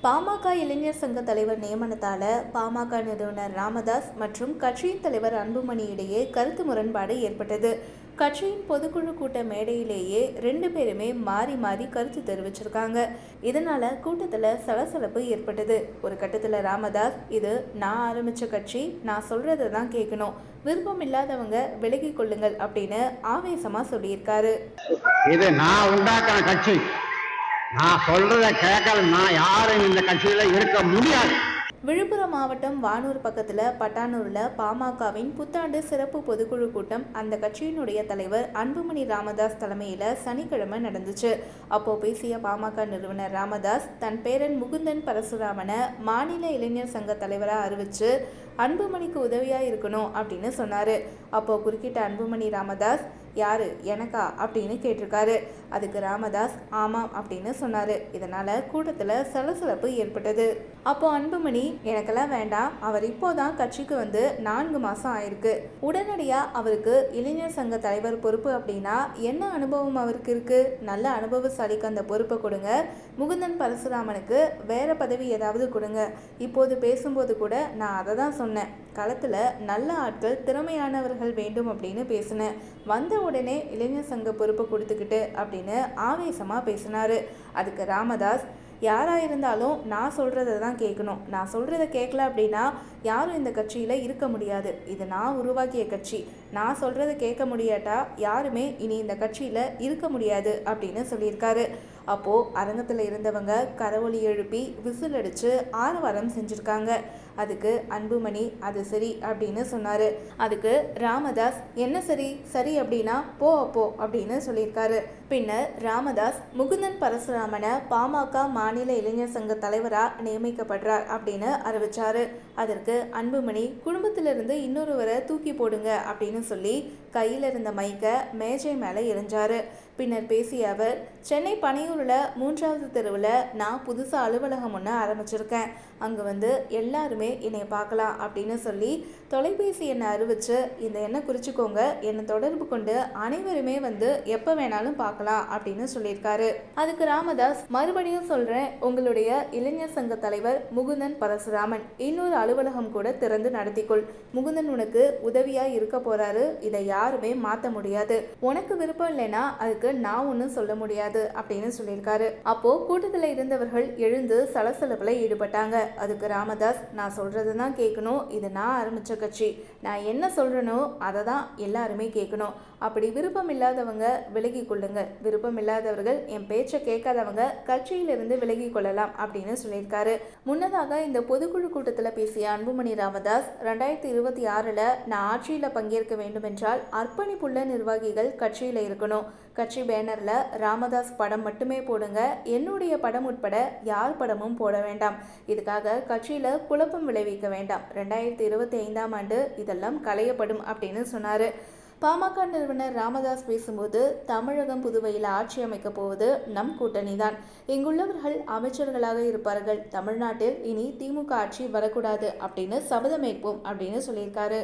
பாமக இளைஞர் சங்க தலைவர் நியமனத்தால பாமக நிறுவனர் ராமதாஸ் மற்றும் கட்சியின் தலைவர் அன்புமணி இடையே கருத்து முரண்பாடு ஏற்பட்டது. கட்சியின் பொதுக்குழு கூட்ட மேடையிலேயே 2 பேருமே மாறி மாறி கருத்து தெரிவிச்சிருக்காங்க. இதனால கூட்டத்தில் சலசலப்பு ஏற்பட்டது. ஒரு கட்டத்தில் ராமதாஸ், இது நான் ஆரம்பிச்ச கட்சி, நான் சொல்றதை தான் கேட்கணும், விருப்பம் இல்லாதவங்க விலகி கொள்ளுங்கள் அப்படின்னு ஆவேசமா சொல்லியிருக்காரு. இது நான் உண்டாக்கின கட்சி, நான் சொல்றத கேட்கலன்னா யாரும் இந்த கட்சியில இருக்க முடியாது. விழுப்புரம் மாவட்டம் வானூர் பக்கத்தில் பட்டானூரில் பாமகவின் புத்தாண்டு சிறப்பு பொதுக்குழு கூட்டம் அந்த கட்சியினுடைய தலைவர் அன்புமணி ராமதாஸ் தலைமையில் சனிக்கிழமை நடந்துச்சு. அப்போ பேசிய பாமக நிறுவனர் ராமதாஸ் தன் பேரன் முகுந்தன் பரசுராமனை மாநில இளைஞர் சங்க தலைவராக அறிவிச்சு அன்புமணிக்கு உதவியாக இருக்கணும் அப்படின்னு சொன்னார். அப்போ குறுக்கிட்ட அன்புமணி ராமதாஸ், யாரு எனக்கா அப்படின்னு கேட்டிருக்காரு. அதுக்கு ராமதாஸ் ஆமாம் அப்படின்னு சொன்னார். இதனால் கூட்டத்தில் சலசலப்பு ஏற்பட்டது. அப்போ அன்புமணி, எனக்கெல்லாம் வேண்டாம், அவர் இப்போதான் கட்சிக்கு வந்து 4 மாதம் ஆயிருக்கு, உடனடியாக அவருக்கு இளைஞர் சங்க தலைவர் பொறுப்பு அப்படின்னா என்ன அனுபவம் அவருக்கு இருக்கு, நல்ல அனுபவசாலிக்கு அந்த பொறுப்பை கொடுங்க, முகுந்தன் பரசுராமனுக்கு வேற பதவி ஏதாவது கொடுங்க. இப்போது பேசும்போது கூட நான் அதை தான் சொன்னேன், களத்தில் நல்ல ஆட்கள் திறமையானவர்கள் வேண்டும் அப்படின்னு பேசினேன், வந்த உடனே இளைஞர் சங்க பொறுப்பை கொடுத்துக்கிட்டு அப்படின்னு ஆவேசமாக பேசினாரு. அதுக்கு ராமதாஸ், யாராக இருந்தாலும் நான் சொல்கிறத தான் கேட்கணும், நான் சொல்கிறத கேட்கல அப்படின்னா யாரும் இந்த கட்சியில் இருக்க முடியாது, இது நான் உருவாக்கிய கட்சி, நான் சொல்கிறத கேட்க முடியாட்டா யாருமே இனி இந்த கட்சியில் இருக்க முடியாது அப்படின்னு சொல்லியிருக்காரு. அப்போது அரங்கத்தில் இருந்தவங்க கரவொலி எழுப்பி விசில் அடித்து ஆரவாரம் செஞ்சுருக்காங்க. அதுக்கு அன்புமணி, அது சரி அப்படின்னு சொன்னார். அதுக்கு ராமதாஸ், என்ன சரி, சரி அப்படின்னா போ அப்போ அப்படின்னு சொல்லியிருக்காரு. பின்னர் ராமதாஸ் முகுந்தன் பரசுராமனை பாமக மாநில இளைஞர் சங்க தலைவராக நியமிக்கப்படுறார் அப்படின்னு அறிவிச்சாரு. அதற்கு அன்புமணி, குடும்பத்திலிருந்து இன்னொருவரை தூக்கி போடுங்க அப்படின்னு சொல்லி கையில் இருந்த மைக்கை மேஜை மேலே எறிஞ்சாரு. பின்னர் பேசிய அவர், சென்னை பனையூரில் 3வது தெருவில் நான் புதுசாக அலுவலகம் ஒன்று ஆரம்பிச்சிருக்கேன், அங்கே வந்து எல்லாருமே என்னை பார்க்கலாம் அப்படின்னு சொல்லி தொலைபேசி எண்ணை அறிவிச்சு, இந்த எண்ணை குறிச்சிக்கோங்க, என்னை தொடர்பு கொண்டு அனைவருமே வந்து எப்போ வேணாலும் பார்க்கலாம் அப்படின்னு சொல்லியிருக்காரு. அதுக்கு ராமதாஸ், மறுபடியும் சொல்கிறேன், உங்களுடைய இளைஞர் சங்க தலைவர் முகுந்தன் பரசுராமன், இன்னொரு அலுவலகம் கூட திறந்து நடத்திக்கொள், முகுந்தன் உனக்கு உதவியாக இருக்க போகிறாரு, இதை யாருமே மாற்ற முடியாது, உனக்கு விருப்பம் இல்லைன்னா அதுக்கு நான் ஒன்றும் சொல்ல முடியாது அப்படின்னு சொல்லியிருக்காரு. அப்போ கூட்டத்தில் இருந்தவர்கள் எழுந்து சலசலப்பில் ஈடுபட்டாங்க. அதுக்கு ராமதாஸ், நான் சொல்றது தான் கேட்கணும், இது நான் ஆரம்பிச்ச கட்சி, நான் என்ன சொல்றேனோ அதை தான் எல்லாருமே கேட்கணும், அப்படி விருப்பம் இல்லாதவங்க விலகி கொள்ளுங்கள், விருப்பம் இல்லாதவர்கள் என் பேச்சை கேட்காதவங்க கட்சியிலிருந்து விலகி கொள்ளலாம் அப்படின்னு சொல்லியிருக்காரு. முன்னதாக இந்த பொதுக்குழு கூட்டத்தில் பேசிய அன்புமணி ராமதாஸ், 2026 நான் ஆட்சியில் பங்கேற்க வேண்டும் என்றால் அர்ப்பணிப்புள்ள நிர்வாகிகள் கட்சியில் இருக்கணும், கட்சி பேனரில் ராமதாஸ் படம் மட்டுமே போடுங்க, என்னுடைய படம் உட்பட யார் படமும் போட வேண்டாம், இதுக்காக கட்சியில் குழப்பம் விளைவிக்க வேண்டாம், 2025ஆம் ஆண்டு இதெல்லாம் களையப்படும் அப்படின்னு சொன்னார். பாமக நிறுவனர் ராமதாஸ் பேசும்போது, தமிழகம் புதுவையில் ஆட்சி அமைக்க போவது நம் கூட்டணி தான், இங்குள்ளவர்கள் அமைச்சர்களாக இருப்பார்கள், தமிழ்நாட்டில் இனி திமுக ஆட்சி வரக்கூடாது அப்படின்னு சபதமேற்போம் அப்படின்னு சொல்லியிருக்காரு.